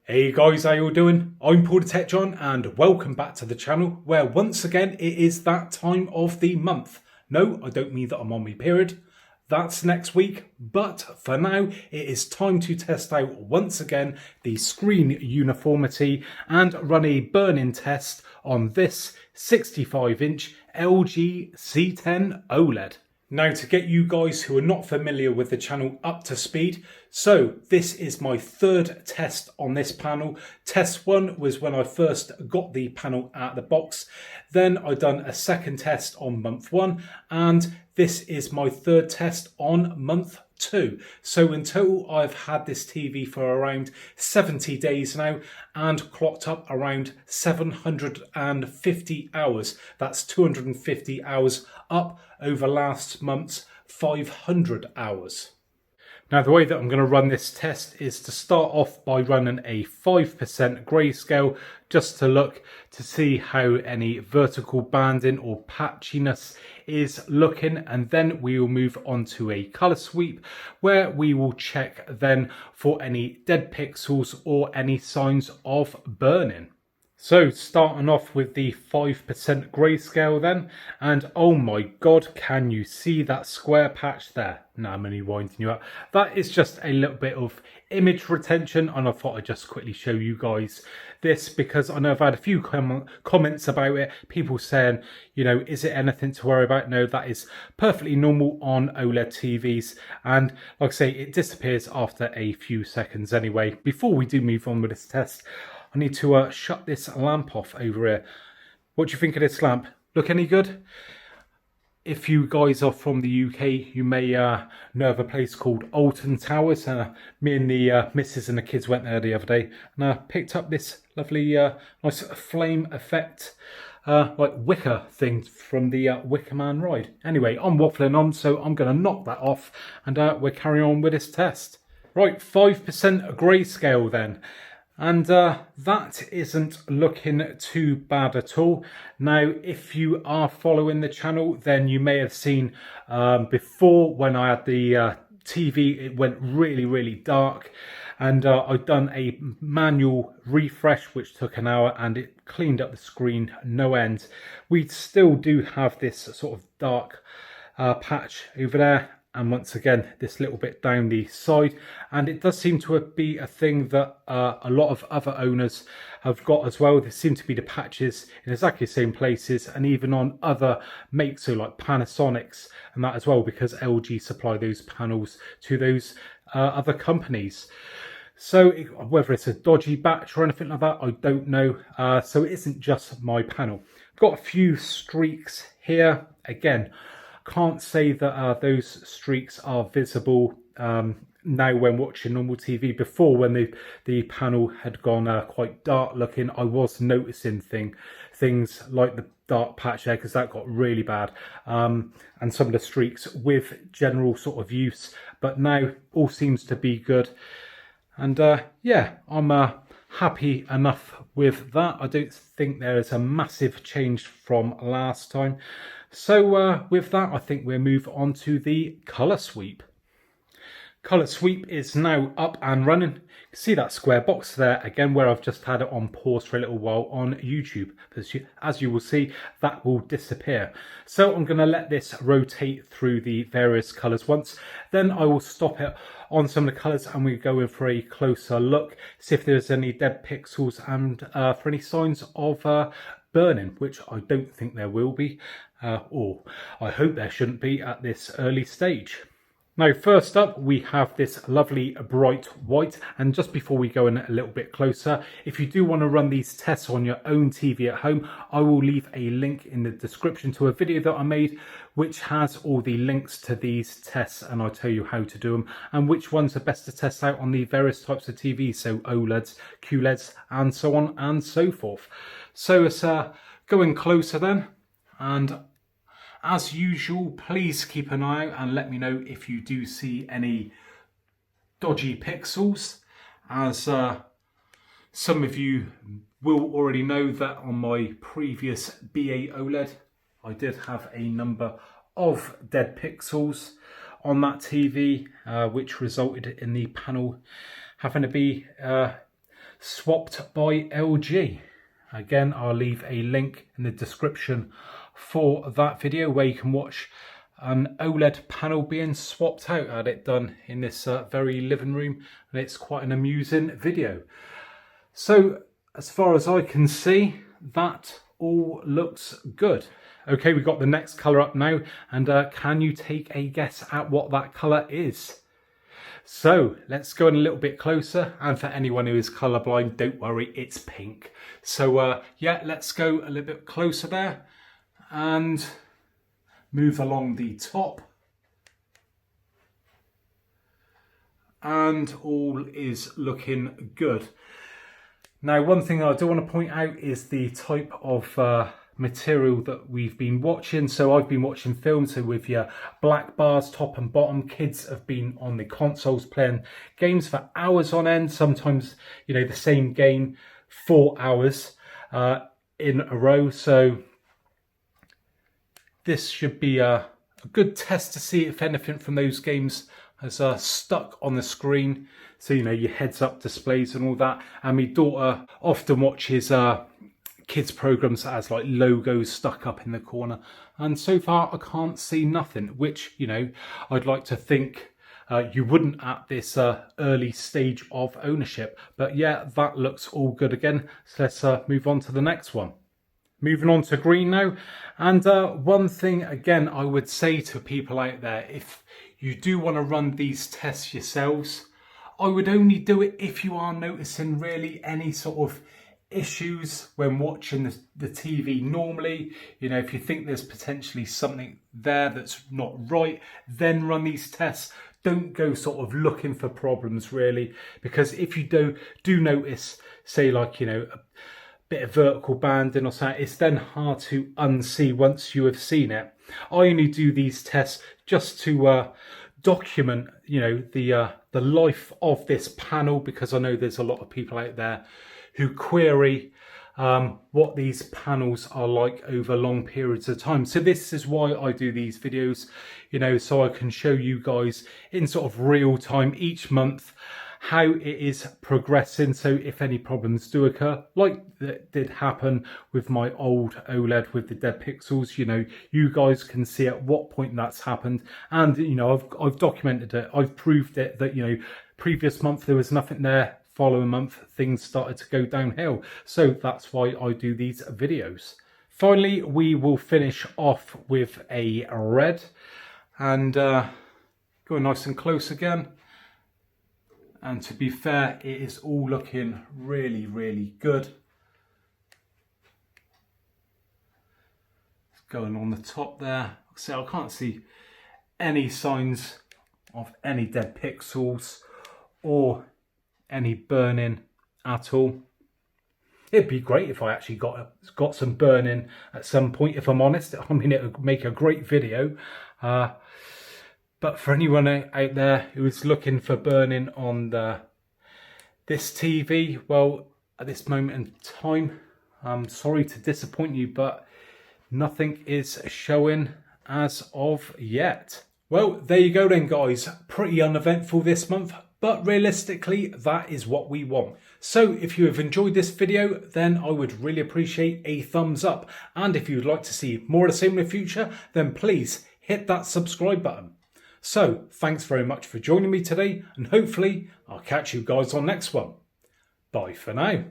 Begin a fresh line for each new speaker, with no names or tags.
Hey guys, how you all doing? I'm Paul the Tech Giant and welcome back to the channel where once again it is that time of the month. No, I don't mean that I'm on my period. That's next week, but for now it is time to test out once again the screen uniformity and run a burn-in test on this 65-inch LG C10 OLED. Now, to get you guys who are not familiar with the channel up to speed, so this is my third test on this panel. Test one was when I first got the panel out of the box. Then I done a second test on month one, and this is my third test on month two. So in total, I've had this TV for around 70 days now and clocked up around 750 hours. That's 250 hours up over last month's 500 hours. Now, the way that I'm going to run this test is to start off by running a 5% grayscale just to look to see how any vertical banding or patchiness is looking, and then we will move on to a color sweep where we will check then for any dead pixels or any signs of burning. So starting off with the 5% grayscale then, and oh my god, can you see that square patch there? No, I'm only winding you up. That is just a little bit of image retention, and I thought I'd just quickly show you guys this because I know I've had a few comments about it, people saying, you know, is it anything to worry about? No, that is perfectly normal on OLED TVs, and like I say, it disappears after a few seconds anyway. Before we do move on with this test, I need to shut this lamp off over here. What do you think of this lamp? Look any good? If you guys are from the UK, you may know of a place called Alton Towers. Me and the missus and the kids went there the other day and picked up this lovely nice flame effect like wicker thing from the Wicker Man ride. Anyway, I'm waffling on, so I'm going to knock that off and we're carrying on with this test. Right, 5% grayscale then. And that isn't looking too bad at all. Now, if you are following the channel, then you may have seen before when I had the TV, it went really dark. And I've done a manual refresh, which took an hour, and it cleaned up the screen no end. We still do have this sort of dark patch over there. And once again, this little bit down the side. And it does seem to be a thing that a lot of other owners have got as well. There seem to be the patches in exactly the same places and even on other makes, so like Panasonic's and that as well, because LG supply those panels to those other companies. So whether it's a dodgy batch or anything like that, I don't know. So it isn't just my panel. Got a few streaks here. Again, can't say that those streaks are visible now when watching normal TV. Before, when the panel had gone quite dark looking, I was noticing things like the dark patch there, because that got really bad, and some of the streaks with general sort of use. But now all seems to be good, and yeah, I'm happy enough with that. I don't think there is a massive change from last time. So with that, I think we'll move on to the colour sweep. Colour sweep is now up and running. You can see that square box there again, where I've just had it on pause for a little while on YouTube. As you will see, that will disappear. So I'm going to let this rotate through the various colours once. Then I will stop it on some of the colours and we go in for a closer look, see if there's any dead pixels and for any signs of burning, which I don't think there will be, or I hope there shouldn't be at this early stage. Now, first up, we have this lovely bright white. And just before we go in a little bit closer, if you do want to run these tests on your own TV at home, I will leave a link in the description to a video that I made, which has all the links to these tests, and I'll tell you how to do them and which ones are best to test out on the various types of TVs, so OLEDs, QLEDs, and so on and so forth. So let's go in closer then, and as usual, please keep an eye out and let me know if you do see any dodgy pixels, as some of you will already know that on my previous BA OLED, I did have a number of dead pixels on that TV, which resulted in the panel having to be swapped by LG. Again, I'll leave a link in the description for that video where you can watch an OLED panel being swapped out. I had it done in this very living room, and it's quite an amusing video. So as far as I can see, that all looks good. Okay, we've got the next colour up now, and can you take a guess at what that colour is? So let's go in a little bit closer, and for anyone who is colourblind, don't worry, it's pink. So yeah, let's go a little bit closer there and move along the top. And all is looking good. Now, one thing I do want to point out is the type of material that we've been watching. So I've been watching films, so with your black bars top and bottom. Kids have been on the consoles playing games for hours on end, sometimes, you know, the same game 4 hours in a row. So this should be a good test to see if anything from those games has stuck on the screen. So, you know, your heads up displays and all that. And my daughter often watches kids programs that has like logos stuck up in the corner, and so far I can't see nothing, which, you know, I'd like to think you wouldn't at this early stage of ownership. But yeah, that looks all good again. So let's move on to the next one. Moving on to green now. And one thing again I would say to people out there, if you do want to run these tests yourselves, I would only do it if you are noticing really any sort of issues when watching the TV normally. You know, if you think there's potentially something there that's not right, then run these tests. Don't go sort of looking for problems really, because if you do notice, say like, you know, a bit of vertical banding or something, it's then hard to unsee once you have seen it. I only do these tests just to document, you know, the life of this panel, because I know there's a lot of people out there who query what these panels are like over long periods of time. So this is why I do these videos, you know, so I can show you guys in sort of real time each month how it is progressing. So if any problems do occur, like that did happen with my old OLED with the dead pixels, you know, you guys can see at what point that's happened. And, you know, I've documented it. I've proved it that, you know, previous month there was nothing there. Following month, things started to go downhill. So that's why I do these videos. Finally, we will finish off with a red, and go nice and close again. And to be fair, it is all looking really, really good. It's going on the top there. So I can't see any signs of any dead pixels or any burning at all. It'd be great if I actually got some burning at some point, if I'm honest. I mean, it would make a great video. But for anyone out there who is looking for burning on this TV, well, at this moment in time, I'm sorry to disappoint you, but nothing is showing as of yet. Well, there you go then, guys. Pretty uneventful this month, but realistically, that is what we want. So if you have enjoyed this video, then I would really appreciate a thumbs up. And if you would like to see more of the same in the future, then please hit that subscribe button. So thanks very much for joining me today, and hopefully I'll catch you guys on next one. Bye for now.